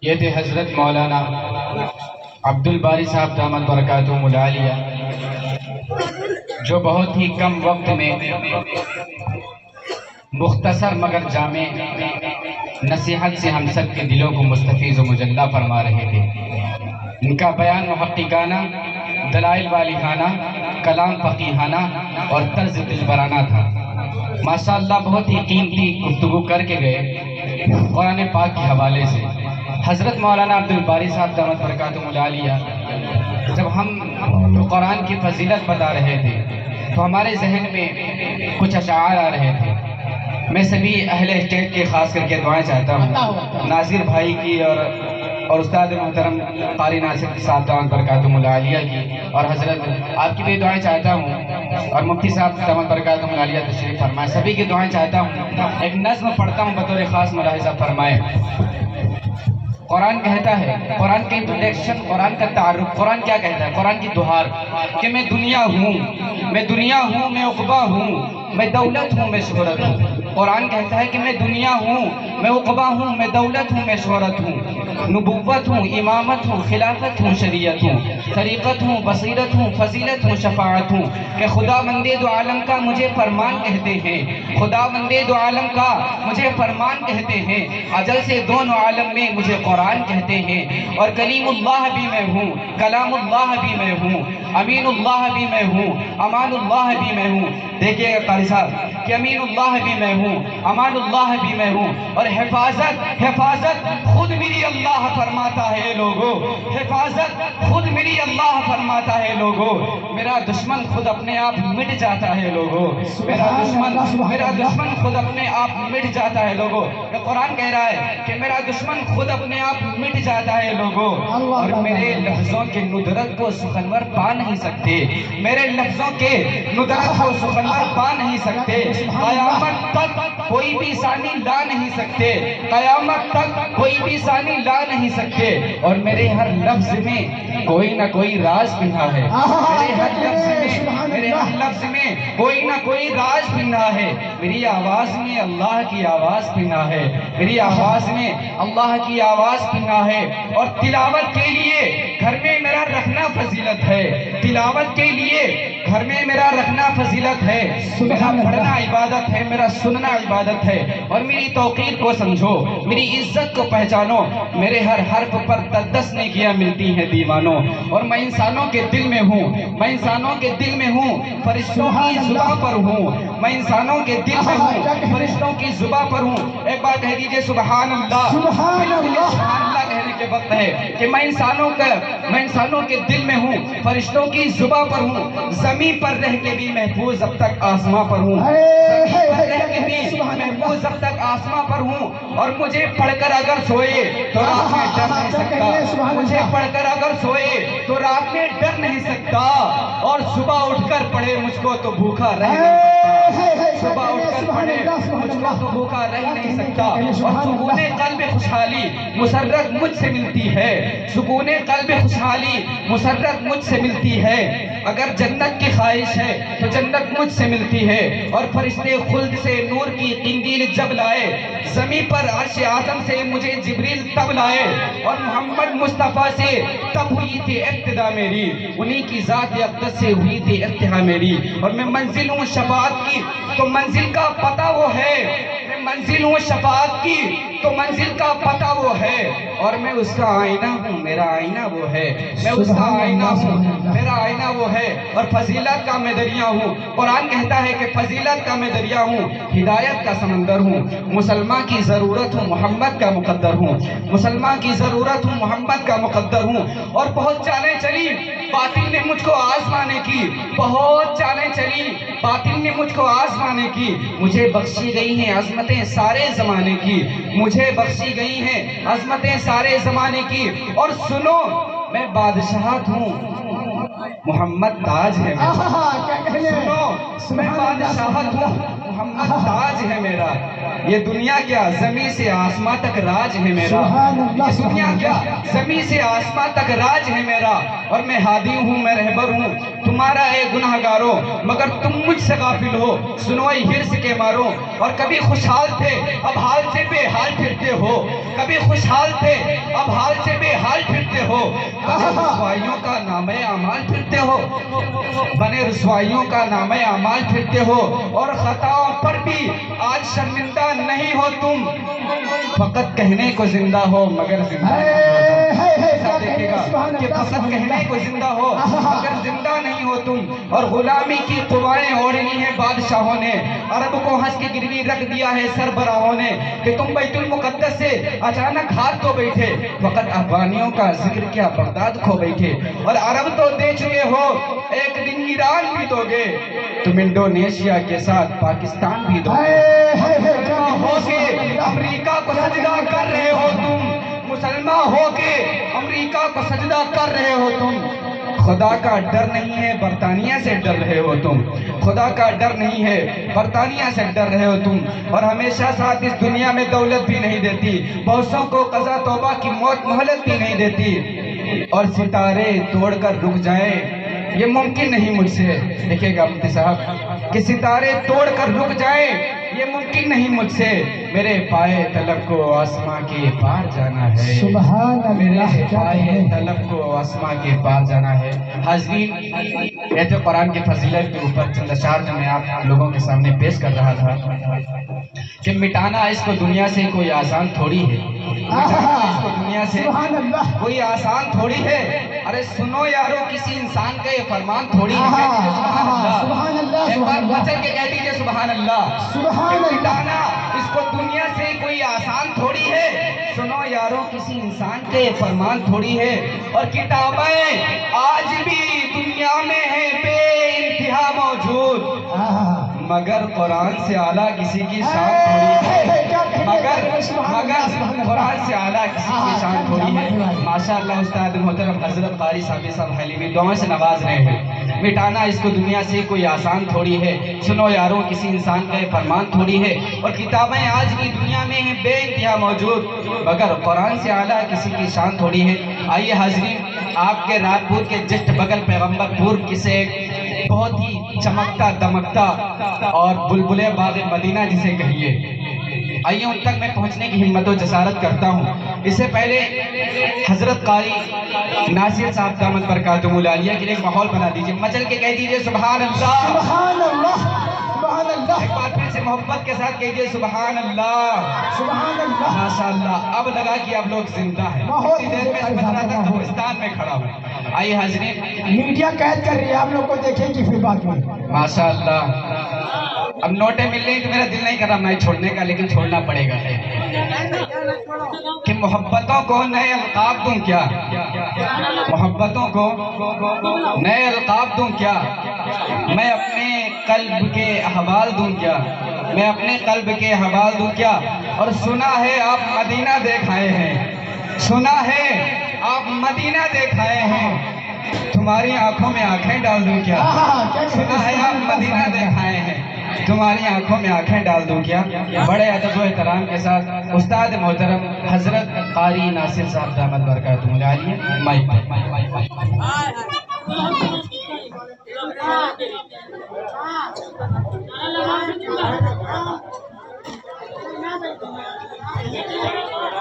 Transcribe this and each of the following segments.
یہ تھے حضرت مولانا عبدالباری صاحب دامت برکاتہم العالیہ، جو بہت ہی کم وقت میں مختصر مگر جامع نصیحت سے ہم سب کے دلوں کو مستفیض و مجلہ فرما رہے تھے۔ ان کا بیان محققانہ، دلائل والہانہ، کلام فقیہانہ اور طرز دلبرانہ تھا۔ ماشاءاللہ بہت ہی قیمتی گفتگو کر کے گئے قرآن پاک کے حوالے سے۔ حضرت مولانا عبدالباری صاحب دامت برکاتہم العالیہ جب ہم قرآن کی فضیلت بتا رہے تھے تو ہمارے ذہن میں کچھ اشعار آ رہے تھے۔ میں سبھی اہل اسٹیٹ کے خاص کر کے دعائیں چاہتا ہوں، ناظر بھائی کی اور استاد محترم قاری ناصر صاحب دامت برکاتہم العالیہ کی، اور حضرت آپ کی بھی دعائیں چاہتا ہوں، اور مفتی صاحب دامت برکاتہم العالیہ تشریف فرمائے، سبھی کی دعائیں چاہتا ہوں۔ ایک نظم پڑھتا ہوں، بطور خاص ملاحظہ فرمائے۔ قرآن کہتا ہے، قرآن کا انٹروڈکشن، قرآن کا تعارف، قرآن کیا کہتا ہے؟ قرآن کی دہار کہ میں دنیا ہوں، میں دنیا ہوں، میں عقبہ ہوں، میں دولت ہوں، میں شہرت ہوں۔ قرآن کہتا ہے کہ میں دنیا ہوں، میں عقبہ ہوں، میں دولت ہوں، میں شہرت ہوں، نبوت ہوں، امامت ہوں، خلافت ہوں، شریعت ہوں، طریقت ہوں، بصیرت ہوں، فضیلت ہوں، شفاعت ہوں، کہ خدا بندے دو عالم کا مجھے فرمان کہتے ہیں، خدا بندے دو عالم کا مجھے فرمان کہتے ہیں، اجل سے دونوں عالم میں مجھے قرآن کہتے ہیں، اور کلیم اللہ بھی میں ہوں، کلام اللہ بھی میں ہوں، امین اللہ بھی میں ہوں، امان اللہ بھی میں ہوں۔ دیکھئے گا قاری صاحب کہ امین اللہ بھی میں ہوں، امان اللہ بھی میں ہوں، اور حفاظت خود میری اللہ فرماتا ہے لوگو، حفاظت خود میری اللہ فرماتا ہے لوگو، میرا دشمن خود اپنے آپ مٹ جاتا ہے لوگو، میرا دشمن خود اپنے آپ مٹ جاتا ہے لوگو۔ یہ قرآن کہہ رہا ہے کہ میرا دشمن خود اپنے آپ مٹ جاتا ہے لوگو، اور میرے لفظوں کے ندرت کو سخنور پا نہیں سکتے، میرے لفظوں کے ندرت کو سخنور پا نہیں سکتے، قیامت تک کوئی بھی ثانی لا نہیں سکتے، قیامت تک کوئی بھی ثانی لا نہیں سکتے، اور میرے ہر لفظ میں کوئی نہ کوئی راز پنہا ہے، میرے ہر لفظ میں کوئی نہ کوئی راز پنہا ہے، میری آواز میں اللہ کی آواز پنہا ہے، میری آواز میں اللہ کی آواز پنہا ہے، اور تلاوت کے لیے گھر میں میرا رکھنا فضیلت ہے، تلاوت کے لیے گھر میں میرا رکھنا فضیلت ہے، میرا پڑھنا عبادت ہے، میرا سننا عبادت ہے، اور میری توقیر کو سمجھو، میری عزت کو پہچانو، میرے ہر حرف پر 10 نیکیاں ملتی ہیں دیوانوں، اور میں انسانوں کے دل میں ہوں، میں انسانوں کے دل میں ہوں، فرشتوں کی زباں پر ہوں، میں انسانوں کے دل میں ہوں، فرشتوں کی زباں پر ہوں۔ ایک بار کہہ دیجئے سبحان اللہ، سبحان اللہ کہنے کے وقت ہے کہ میں انسانوں کے دل میں ہوں، فرشتوں کی زباں پر ہوں، زمین پر رہ کے بھی محفوظ اب تک آسماں پر ہوں، محفوظ اب تک آسماں پر ہوں، اور مجھے پڑھ کر اگر سوئے تو رات میں ڈر نہیں سکتا، مجھے پڑھ کر اگر سوئے تو رات میں ڈر نہیں سکتا، اور صبح اٹھ کر پڑھے مجھ کو تو بھوکا رہ نہیں سکتا، صبح اٹھ کر پڑھے مجھ کو تو بھوکا رہ نہیں سکتا، اور سکون قلب خوشحالی مسرت مجھ سے ملتی ہے، سکون قلب خوشحالی مسرت مجھ سے ملتی ہے، اگر جنت کی خواہش ہے تو جنت مجھ سے ملتی ہے، اور فرشتے خلد سے نور کی قندیل جب لائے، زمین پر عرش اعظم سے مجھے جبریل تب لائے، اور محمد مصطفیٰ سے تب ہوئی تھی ابتدا میری، انہی کی ذات اقدس سے ہوئی تھی انتہا میری، اور میں منزل ہوں شفاعت کی تو منزل کا پتہ وہ ہے، میں منزل ہوں شفاعت کی تو منزل کا پتہ وہ ہے، اور میں اس کا آئینہ ہوں، میرا آئینہ وہ ہے، میں اس کا آئینہ ہوں، میرا آئینہ وہ ہے، اور فضیلت کا میں دریا ہوں۔ قرآن کہتا ہے کہ فضیلت کا میں دریا ہوں، ہدایت کا سمندر ہوں، مسلمان کی ضرورت ہوں، محمد کا مقدر ہوں، مسلمان کی ضرورت ہوں، محمد کا مقدر ہوں، اور بہت چالیں چلی باطل نے مجھ کو آزمانے کی، بہت چالیں چلی باطل نے مجھ کو آزمانے کی، مجھے بخشی گئی ہیں عظمتیں سارے زمانے کی، مجھے بخشی گئی ہیں عظمتیں سارے زمانے کی، اور سنو میں بادشاہت ہوں، محمد تاج ہے میرا، سنو میں بادشاہت ہوں، محمد تاج ہے میرا، یہ دنیا کیا زمین سے آسمان تک راج ہے میرا، یہ دنیا کیا زمین سے آسمان تک راج ہے میرا، اور میں ہادی ہوں، میں رہبر ہوں تمہارا اے گناہگاروں، مگر تم مجھ سے غافل ہو، سنو اے ہرس کے ماروں، اور کبھی خوشحال تھے اب حال سے بے حال پھرتے ہو، کبھی خوشحال تھے اب حال سے بے حال پھرتے ہو، بنے رسوائیوں کا نام اعمال پھرتے ہو، بنے رسوائیوں کا نام اعمال پھرتے ہو، اور خطاؤں پر بھی آج شرمندہ نہیں ہو تم، فقط کہنے کو زندہ ہو مگر زندہ نہیں ہو تم۔ دیکھے گا کہ فقط کہنے کو زندہ ہو مگر زندہ نہیں ہو تم، اور غلامی کی قوائیں اوڑھنی ہیں بادشاہوں نے، عرب کو ہنس کے گروی رکھ دیا ہے سربراہوں نے، کہ تم بیت المقدس سے اچانک ہاتھ تو بیٹھے، فقط افغانیوں کا ذکر کیا بغداد کھو بیٹھے، اور عرب تو دے چکے ہو ایک دن ایران بھی دو گے، تم انڈونیشیا کے ساتھ پاکستان بھی دو گے، مسلمان ہو کے امریکہ کو سجدہ کر رہے ہو تم، مسلمان ہو کے امریکہ کو سجدہ کر رہے ہو تم، خدا کا ڈر نہیں ہے برطانیہ سے ڈر رہے ہو تم، خدا کا ڈر نہیں ہے برطانیہ سے ڈر رہے ہو تم، اور ہمیشہ ساتھ اس دنیا میں دولت بھی نہیں دیتی، بہتوں کو قضا توبہ کی موت مہلت بھی نہیں دیتی، اور ستارے توڑ کر رک جائیں یہ ممکن نہیں مجھ سے، دیکھیں گا مفتی صاحب کہ ستارے توڑ کر رک جائیں یہ ممکن نہیں مجھ سے، میرے پائے طلب کو آسماں کے پار جانا ہے، سبحان اللہ، میرے پائے طلب کو آسماں کے پار جانا ہے۔ حاضرین، ایت قرآن کی فضیلت کے اوپر چند اشعار جو میں آپ لوگوں کے سامنے پیش کر رہا تھا کہ مٹانا اس کو دنیا سے کوئی آسان تھوڑی ہے، مٹانا اس کو دنیا سے کوئی آسان تھوڑی ہے، ارے سنو یارو کسی انسان کا یہ فرمان تھوڑی ہے، سبحان اللہ، ایک بار بچل کے کہہ دیجئے سبحان اللہ، کہ مٹانا اس کو دنیا سے کوئی آسان تھوڑی ہے، سنو یارو کسی انسان کا یہ فرمان تھوڑی ہے، اور کتابیں آج بھی دنیا میں ہیں بے انتہا موجود، مگر قرآن سے اعلیٰ کسی کی شان تھوڑی ہے، مگر قرآن سے اعلیٰ کسی کی شان تھوڑی ہے۔ ماشاءاللہ استاد محترم حضرت قاری صاحب حلیمی دعاؤں سے نواز رہے ہیں، مٹانا اس کو دنیا سے کوئی آسان تھوڑی ہے، سنو یاروں کسی انسان کا یہ فرمان تھوڑی ہے، اور کتابیں آج بھی دنیا میں ہیں بے انتہا موجود، مگر قرآن سے اعلیٰ کسی کی شان تھوڑی ہے۔ آئیے حاضرین، آپ کے راتپور کے جسٹ بغل پیغمبر پور کسے بہت ہی چمکتا دمکتا اور بلبلے باغ مدینہ جسے کہیے، آئیے ان تک میں پہنچنے کی ہمت و جسارت کرتا ہوں۔ اس سے پہلے حضرت قاری ناصر صاحب دامت برکاتہم العالیہ کے لیے ایک ماحول بنا دیجئے، مچل کے کہہ دیجئے سبحان اللہ، سبحان اللہ، سبحان اللہ، ایک بار پھر سے محبت کے ساتھ کہیے سبحان اللہ، سبحان اللہ، ماشاءاللہ۔ اب لگا کہ اب لوگ زندہ ہیں، اسی دیر میں اس مدرہ تک قبرستان میں کھڑا ہوں۔ آئیے حاضرین، میڈیا قید کر رہی ہے، آپ لوگ کو دیکھیں گی پھر بعد میں۔ ماشاءاللہ، اب نوٹیں مل رہی تو میرا دل نہیں کر رہا میں چھوڑنے کا، لیکن چھوڑنا پڑے گا کہ محبتوں کو نئے القاب دوں کیا، محبتوں کو نئے القاب دوں کیا، میں اپنے قلب کے احوال دوں کیا، میں اپنے قلب کے احوال دوں کیا، اور سنا ہے آپ مدینہ دیکھ آئے ہیں، سنا ہے آپ مدینہ دیکھ آئے ہیں، تمہاری آنکھوں میں آنکھیں ڈال دوں کیا، سنا ہے آپ مدینہ دیکھ آئے ہیں، تمہاری آنکھوں میں آنکھیں ڈال دوں کیا۔ بڑے ادب و احترام کے ساتھ استاد محترم حضرت قاری ناصر صاحب دامت برکاتہم العالیہ مائک پر۔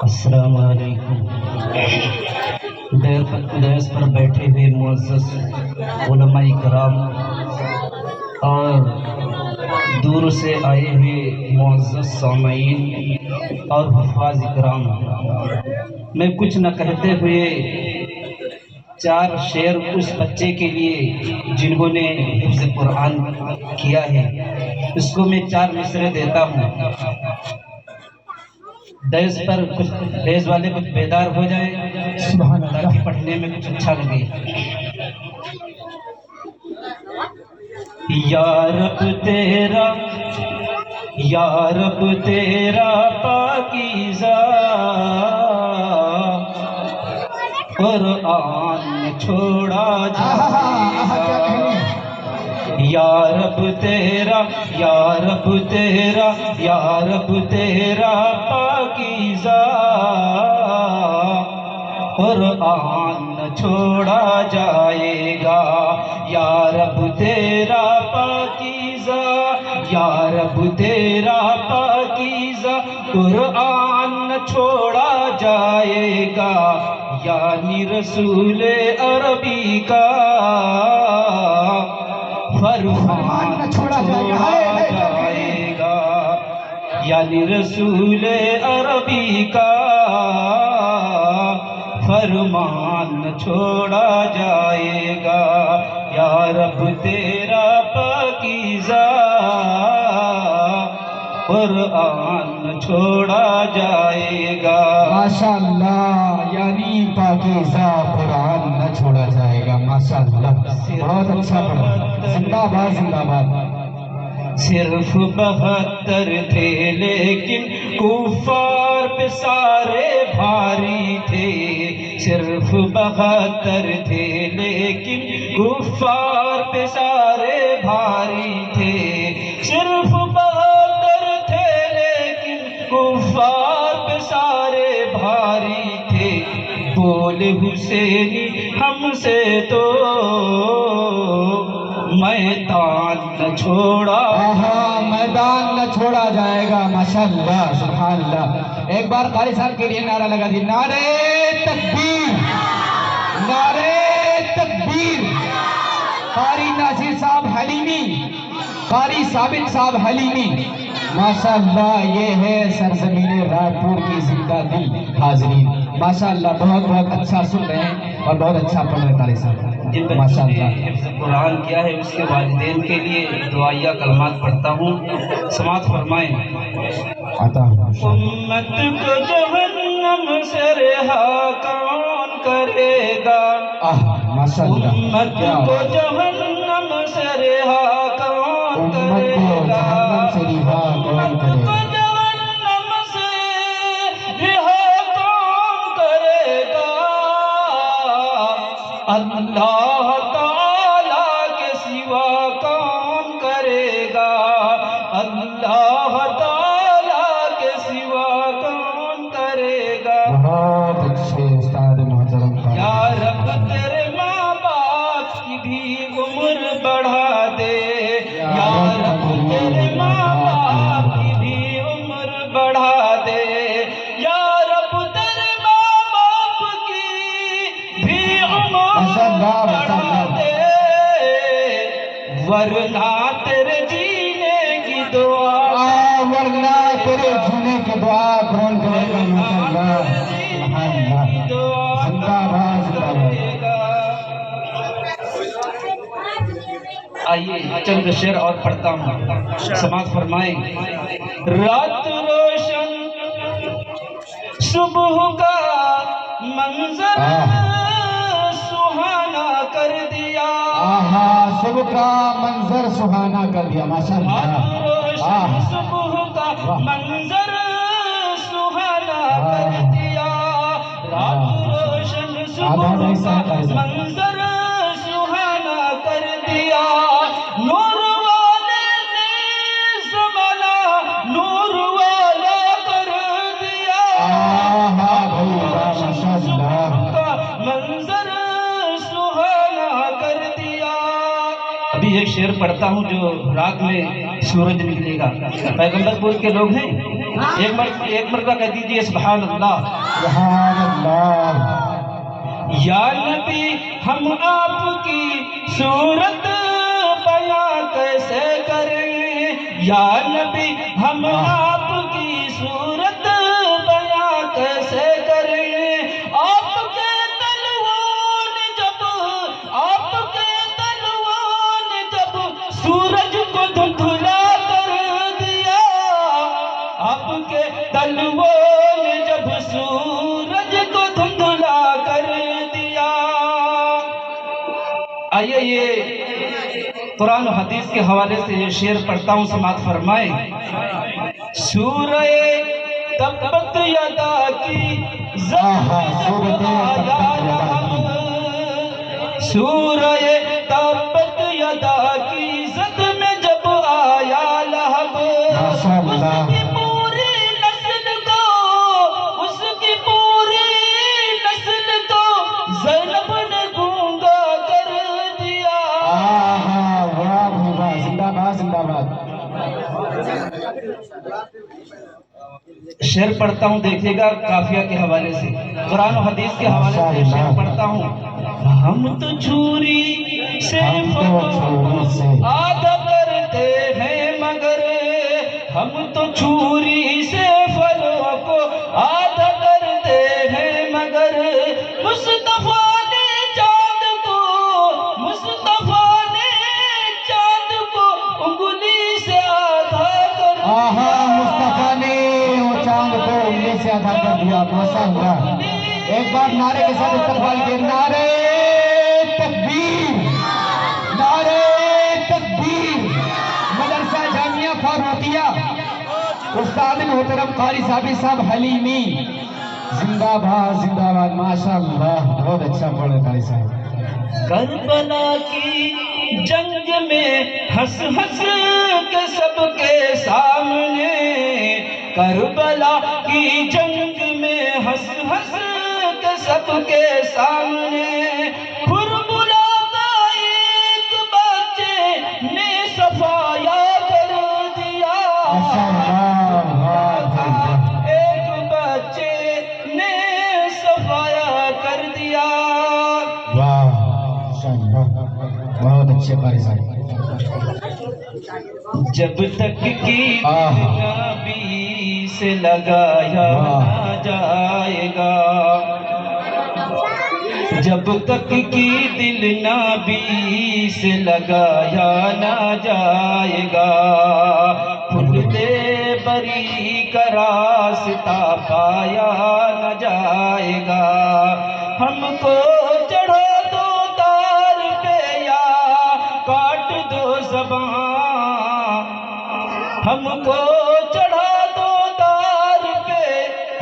السلام علیکم۔ ڈیس پر بیٹھے ہوئے معزز علماء کرام اور دور سے آئے ہوئے معزز سامعین اور حفاظ کرام، میں کچھ نہ کہتے ہوئے چار شعر اس بچے کے لیے جنہوں نے حفظ قرآن کیا ہے، اس کو میں چار مصرے دیتا ہوں، ڈیس پر کچھ ڈیس والے کچھ بیدار ہو جائیں سبحان اللہ، تاکہ پڑھنے میں کچھ اچھا لگے۔ یا رب تیرا، یا رب تیرا پاکیزہ قرآن چھوڑا جائے گا، یا رب تیرا، یا رب تیرا، یا رب تیرا پاکیزہ قرآن چھوڑا جائے گا، یا رب تیرا پاکیزہ، یا رب تیرا پاکیزہ قرآن چھوڑا جائے گا یعنی رسول عربی کا فرمان نہ چھوڑا جائے گا یعنی رسول عربی کا فرمان نہ چھوڑا جائے گا یا رب تیرا پاکیزہ قرآن نہ چھوڑا جائے گا ماشاءاللہ یعنی پاکیزہ قرآن نہ چھوڑا جائے گا ماشاءاللہ بہت اچھا پڑھا زندہ باد زندہ باد صرف 72 تھے لیکن کفار پہ سارے بھاری تھے صرف 72 تھے لیکن کفار پہ سارے بھاری تھے صرف 72 تھے لیکن کفار پہ سارے بھاری تھے بولے حسینی ہم سے تو میدان نہ چھوڑا میدان نہ چھوڑا جائے گا ماشاءاللہ سبحان اللہ ایک بار قاری صاحب کے لیے نعرہ لگا دی نعرہ تکبیر نعرہ تکبیر قاری ناصر صاحب حلیمی قاری ثابت صاحب حلیمی ماشاءاللہ یہ ہے سرزمین رائے کی زندہ دل حاضرین ماشاءاللہ بہت بہت اچھا سن رہے ہیں اور بہت اچھا پڑھ رہے قاری صاحب ماشاءاللہ حفظ قرآن کیا ہے اس کے والدین کے لیے دعائیہ کلمات پڑھتا ہوں سماعت فرمائیں امت کو جہنم سے رہا کون کرے گا امت کو جہنم سے رہا کون کرے گا امت کو جہنم سے رہا کون کرے گا اللہ تعالیٰ کے سوا کون کرے گا اللہ تعالیٰ کے سوا کون کرے گا بہت اچھے استاد محترم یا رب تیرے ماں باپ کی بھی عمر بڑھا دے یا رب تیرے ماں باپ کی بھی عمر بڑھا دے یا رب تیرے ماں باپ کی بھی عمر بڑھا دے ورنہ تیرے جینے کی دعا ورنہ تیرے جینے کی دعا کون کرے گا ماشاءاللہ سبحان اللہ زندہ باد زندہ باد آئیے چند شعر اور پڑھتا ہوں سماعت فرمائیں رات روشن صبح کا منظر سہانا کر دیا صبح کا منظر سہانا کر دیا ماشاءاللہ صبح کا منظر سہانا کر دیا رات روشن صبح کا منظر سہانا کر دیا نور والے نے زمانہ نور والا کر دیا منظر سہانا کر دیا ابھی ایک شعر پڑھتا ہوں جو رات میں سورج نکلے گا پیغمبر پور کے لوگ ہیں ایک مرتبہ کہہ دیجئے سبحان اللہ سبحان اللہ یا نبی ہم آپ کی صورت بیان کیسے کریں یا نبی ہم آپ کی صورت بیان کیسے کریں آپ کے تلوان جب سورج کو دھندلا کر دیا آپ کے تلوان جب سورج کو دھندلا کر دیا آئیے یہ قرآن و حدیث کے حوالے سے یہ شعر پڑھتا ہوں سماعت فرمائیں سورہ تبت یدا کی سورہ تبت یدا کی زد میں جب آیا لہب اس کی پوری نسل کو زینب نے گونگا کر دیا شعر پڑھتا ہوں، دیکھیے گا قافیہ کے حوالے سے، قرآن و حدیث کے حوالے سے شعر پڑھتا ہوں۔ ہم تو چھری سے فتح آدھا کرتے ہیں مگر، ہم تو چھری سے فلوں کو آدھا کرتے ہیں مگر، مصطفیٰ نے چاند کو، مصطفیٰ نے چاند کو انگلی سے آدھا کر دیا۔ مصطفیٰ نے وہ چاند کو انگلی سے آدھا کر دیا، ماشاءاللہ۔ ایک بار نعرے کے ساتھ استقبال کے، نعرے تکبیر، نعرے تکبیر۔ مدرسہ جامعہ فاروقیہ، استاد محترم قاری صاحب حلیمی، زندہ باد زندہ باد، ماشاءاللہ بہت اچھا پڑھے قاری صاحب۔ کربلا کی جنگ میں ہنس ہنس کے سب کے سامنے، کربلا کی جنگ میں ہنس ہنس کے سب کے سامنے، پھر بلاتا ایک بچے نے صفایا کر دیا، ایک بچے نے صفایا کر دیا۔ بہت اچھے قاری صاحب۔ جب تک کی نبی سے لگایا نہ جائے گا، جب تک کی دل نبی سے لگایا نہ جائے گا، پھول دے بری کا راستہ پایا نہ جائے گا۔ ہم کو چڑھا دو تار پہ یا کاٹ دو زبان، ہم کو چڑھا دو تار پہ،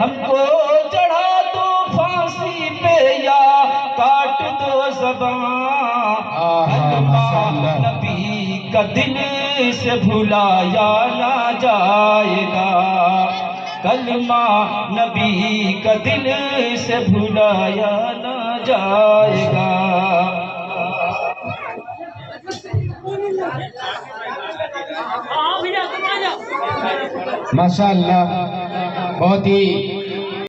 ہم کو چڑھا دو پھانسی پہ یا کاٹ دو زبان، کلمہ نبی کا دل سے بھلایا نہ جائے گا، کلمہ نبی کا دل سے بھلایا نہ جائے گا۔ ماشاءاللہ بہت ہی